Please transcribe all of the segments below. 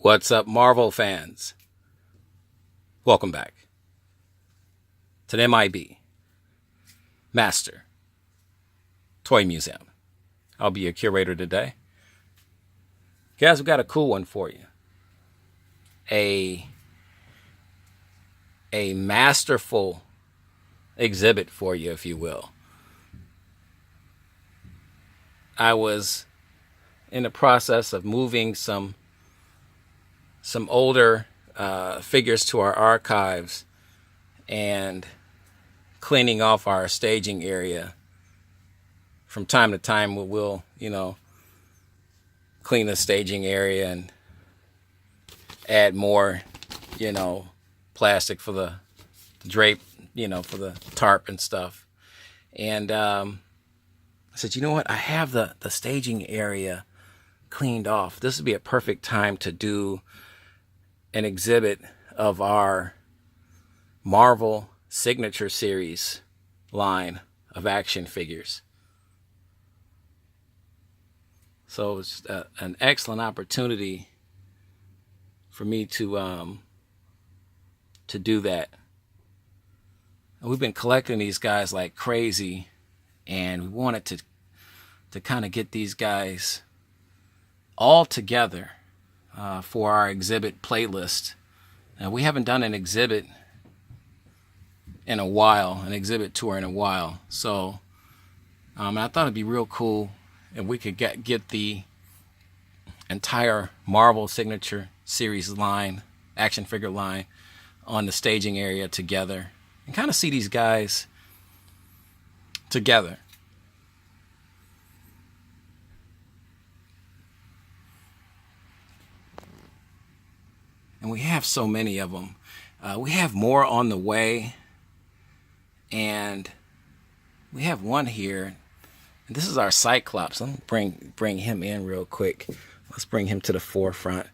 What's up, Marvel fans? Welcome back to the M.I.B. Master Toy Museum. I'll be your curator today. Guys, we got a cool one for you. A masterful exhibit for you, if you will. I was in the process of moving some older figures to our archives and cleaning off our staging area. From time to time, we'll clean the staging area and add more, plastic for the drape, for the tarp and stuff. And I said, you know what? I have the staging area cleaned off. This would be a perfect time to do an exhibit of our Marvel Signature Series line of action figures. So it's an excellent opportunity for me to do that. And we've been collecting these guys like crazy, and we wanted to kind of get these guys all together for our exhibit playlist. And we haven't done an exhibit in a while, an exhibit tour in a while. So I thought it'd be real cool if we could get the entire Marvel Signature Series line, action figure line, on the staging area together and kind of see these guys together. And we have so many of them. We have more on the way. And we have one here. And this is our Cyclops. Let me bring him in real quick. Let's bring him to the forefront.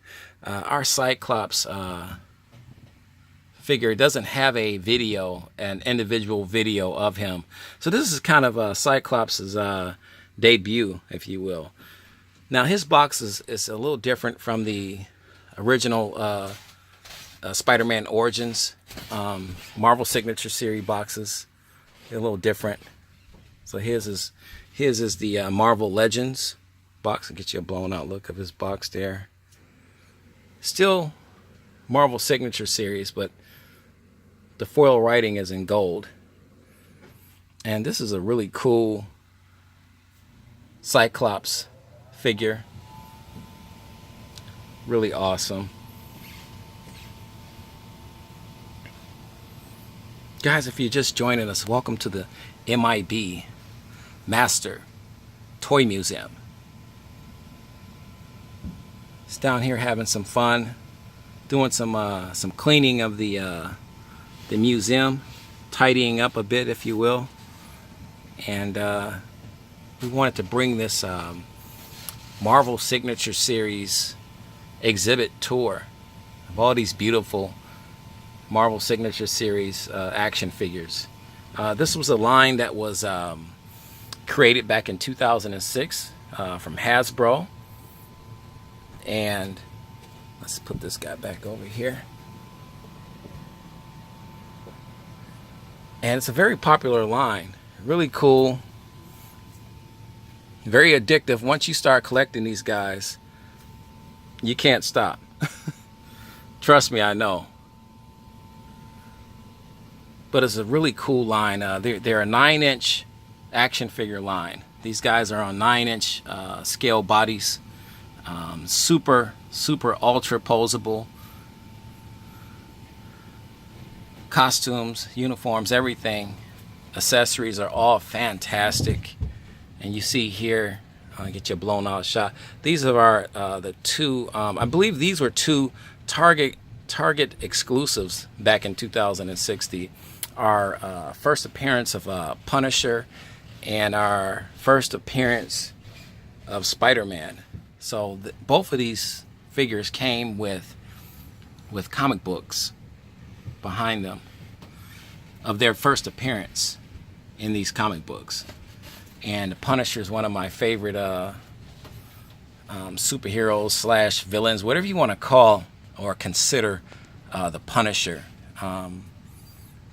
Our Cyclops figure doesn't have a video, an individual video of him. So this is kind of Cyclops' debut, if you will. Now his box is a little different from the original Spider-Man Origins Marvel Signature Series boxes. They're a little different. So his is the Marvel Legends box. I'll get you a blown out look of his box there. Still Marvel Signature Series, but the foil writing is in gold. And this is a really cool Cyclops figure. Really awesome. Guys, if you're just joining us, welcome to the M.I.B. Master Toy Museum. It's down here having some fun, doing some cleaning of the museum, tidying up a bit, if you will. And we wanted to bring this Marvel Signature Series exhibit tour of all these beautiful Marvel Signature Series action figures. This was a line that was created back in 2006 from Hasbro. And let's put this guy back over here. And it's a very popular line. Really cool. Very addictive. Once you start collecting these guys, you can't stop. Trust me, I know. But it's a really cool line. They're a 9-inch action figure line. These guys are on 9-inch scale bodies. Super ultra posable. Costumes, uniforms, everything. Accessories are all fantastic. And you see here, I'll get you a blown out shot. These are the two, I believe these were two Target exclusives back in 2006. Our first appearance of Punisher and our first appearance of Spider-Man. So both of these figures came with comic books behind them of their first appearance in these comic books. And Punisher is one of my favorite superheroes slash villains, whatever you want to call or consider the Punisher.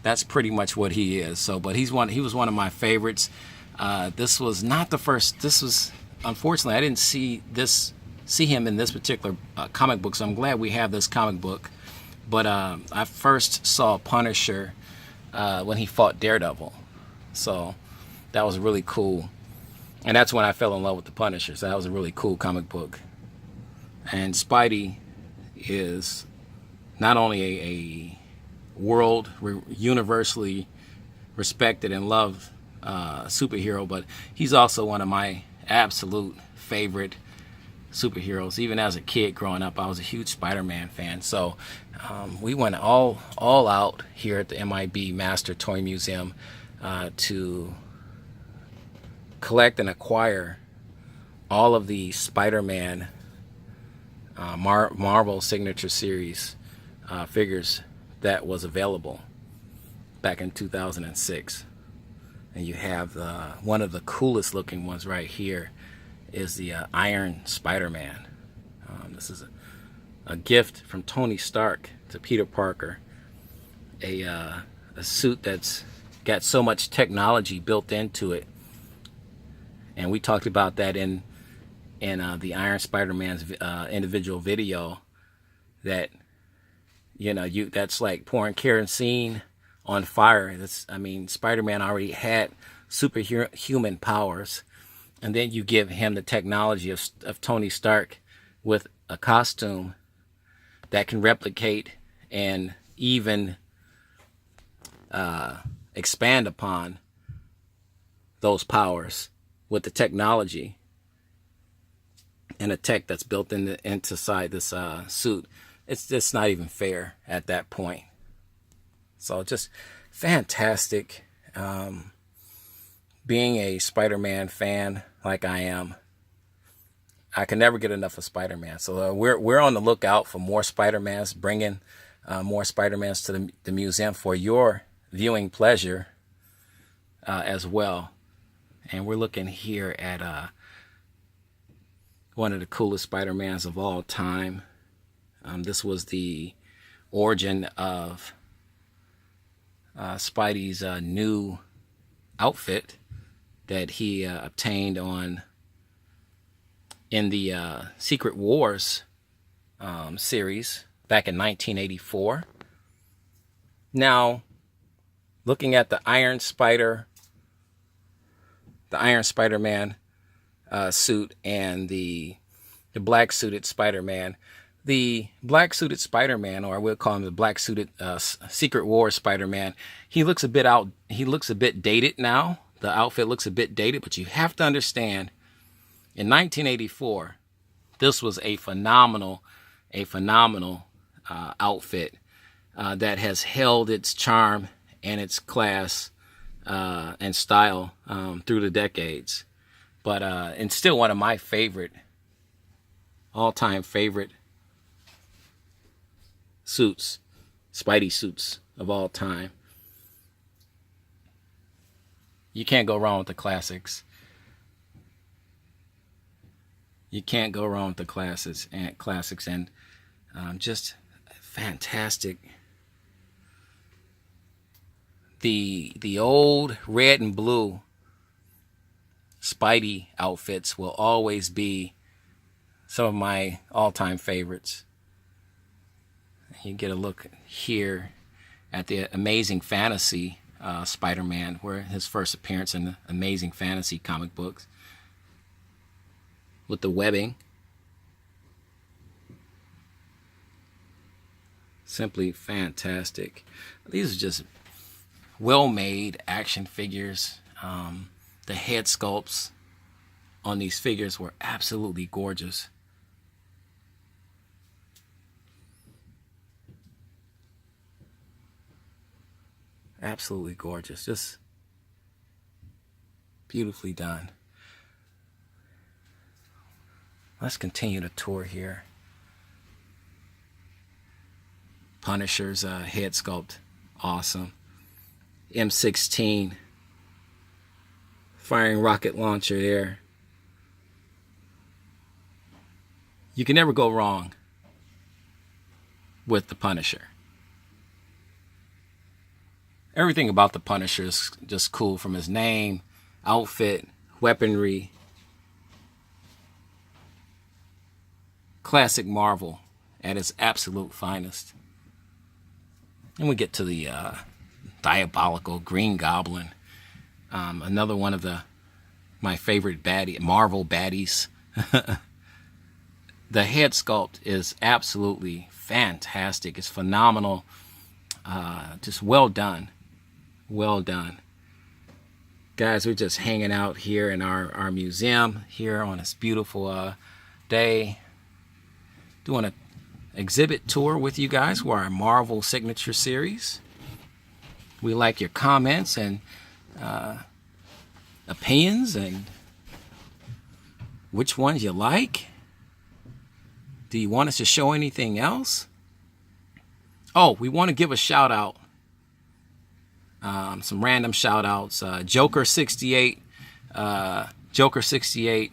That's pretty much what he is. So, but he was one of my favorites. This was not the first. This was, unfortunately, I didn't see him in this particular comic book. So I'm glad we have this comic book. But I first saw Punisher when he fought Daredevil. So that was really cool. And that's when I fell in love with the Punisher. So that was a really cool comic book. And Spidey is not only a world universally respected and loved superhero, but he's also one of my absolute favorite superheroes. Even as a kid growing up, I was a huge Spider-Man fan. So we went all out here at the M.I.B. Master Toy Museum to collect and acquire all of the Spider-Man Marvel Signature Series figures that was available back in 2006. And you have one of the coolest looking ones right here is the Iron Spider-Man. This is a gift from Tony Stark to Peter Parker. A suit that's got so much technology built into it. And we talked about that in the Iron Spider-Man's individual video. That that's like pouring kerosene on fire. Spider-Man already had superhuman powers, and then you give him the technology of Tony Stark with a costume that can replicate and even expand upon those powers with the technology and the tech that's built inside this suit. It's just not even fair at that point. So just fantastic. Being a Spider-Man fan like I am, I can never get enough of Spider-Man. So we're on the lookout for more Spider-Mans, bringing more Spider-Mans to the museum for your viewing pleasure as well. And we're looking here at one of the coolest Spider-Mans of all time. This was the origin of Spidey's new outfit that he obtained in the Secret Wars series back in 1984. Now, looking at the Iron Spider-Man suit and the black suited Spider-Man. The black suited Spider-Man, or we'll call him the black suited Secret Wars Spider-Man, he looks a bit dated now. The outfit looks a bit dated, but you have to understand, in 1984, this was a phenomenal outfit that has held its charm and its class and style through the decades. But and still one of my all-time favorite suits, Spidey suits of all time. You can't go wrong with the classics. You can't go wrong with the classics and just fantastic. The old red and blue Spidey outfits will always be some of my all-time favorites. You get a look here at the Amazing Fantasy Spider-Man, where his first appearance in the Amazing Fantasy comic books, with the webbing. Simply fantastic. These are just well-made action figures. The head sculpts on these figures were absolutely gorgeous. Absolutely gorgeous. Just beautifully done. Let's continue the tour here. Punisher's head sculpt, awesome. M16 firing rocket launcher there. You can never go wrong with the Punisher. Everything about the Punisher is just cool, from his name, outfit, weaponry. Classic Marvel at its absolute finest. And we get to the diabolical Green Goblin. Another one of my favorite Marvel baddies. The head sculpt is absolutely fantastic. It's phenomenal. Just well done. Well done. Guys, we're just hanging out here in our museum here on this beautiful day. Doing an exhibit tour with you guys for our Marvel Signature Series. We like your comments and opinions and which ones you like. Do you want us to show anything else? Oh, we want to give a shout out. Some random shout outs. Joker68. Joker68.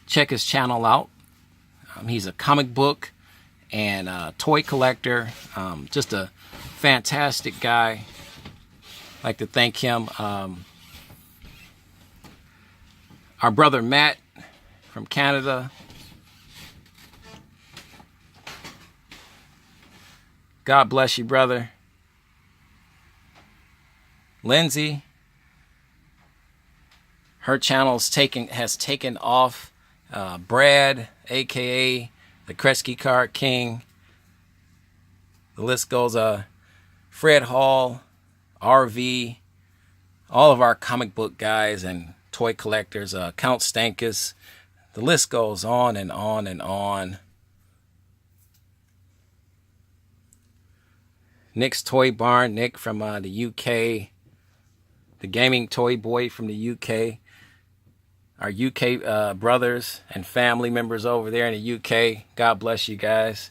Check his channel out. He's a comic book and toy collector. Just a fantastic guy. I'd like to thank him. Our brother Matt from Canada. God bless you, brother. Lindsay, her channel has taken off. Brad, aka the Kresge Card King. The list goes. Fred Hall, RV, all of our comic book guys and toy collectors. Count Stankus. The list goes on and on and on. Nick's Toy Barn, Nick from the UK. The Gaming Toy Boy from the UK. Our UK brothers and family members over there in the UK. God bless you guys.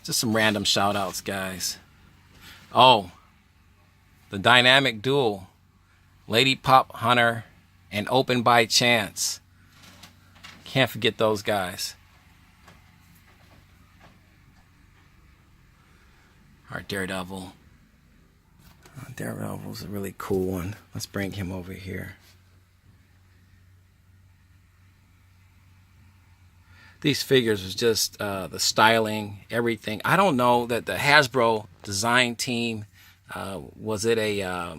Just some random shout outs, guys. Oh, the dynamic duo. Lady Pop Hunter and Open by Chance. Can't forget those guys. Our Daredevil. Daredevil's a really cool one. Let's bring him over here. These figures was just the styling, everything. I don't know that the Hasbro design team, was it a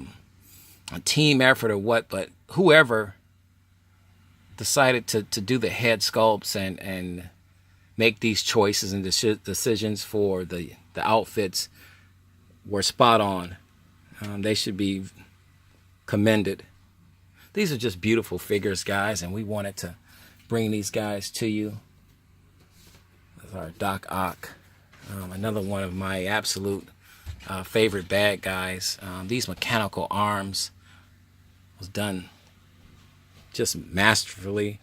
team effort or what, but whoever decided to do the head sculpts and make these choices and decisions for the outfits were spot on. They should be commended. These are just beautiful figures, guys, and we wanted to bring these guys to you. This is our Doc Ock, another one of my absolute favorite bad guys. These mechanical arms was done just masterfully.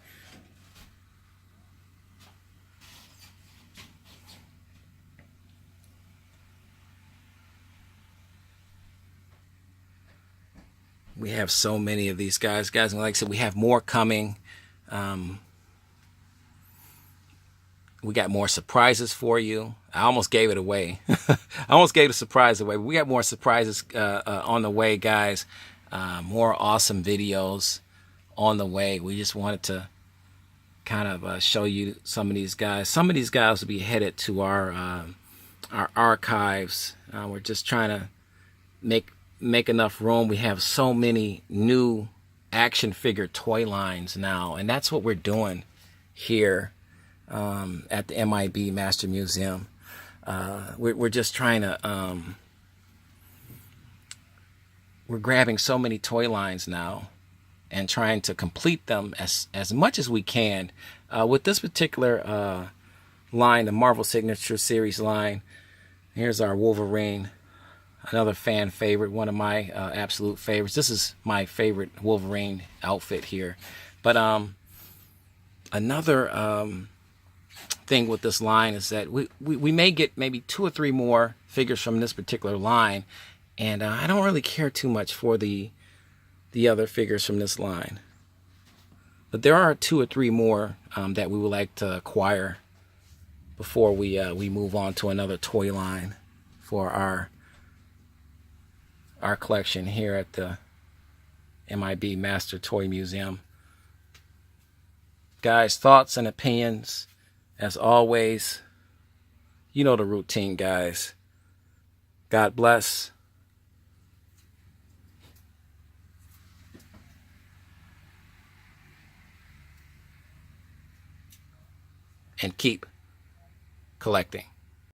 We have so many of these guys. And like I said, we have more coming. We got more surprises for you. I almost gave it away. I almost gave the surprise away. But we got more surprises on the way, guys. More awesome videos on the way. We just wanted to kind of show you some of these guys. Some of these guys will be headed to our archives. We're just trying to make enough room. We have so many new action figure toy lines now, and that's what we're doing here at the M.I.B. Master Museum. We're just trying to we're grabbing so many toy lines now and trying to complete them as much as we can. With this particular line, the Marvel Signature Series line, here's our Wolverine. Another fan favorite, one of my absolute favorites. This is my favorite Wolverine outfit here. But another thing with this line is that we may get maybe 2 or 3 more figures from this particular line. And I don't really care too much for the other figures from this line. But there are 2 or 3 more that we would like to acquire before we move on to another toy line for our collection here at the M.I.B. Master Toy Museum. Guys, thoughts and opinions, as always, you know the routine, guys. God bless. And keep collecting.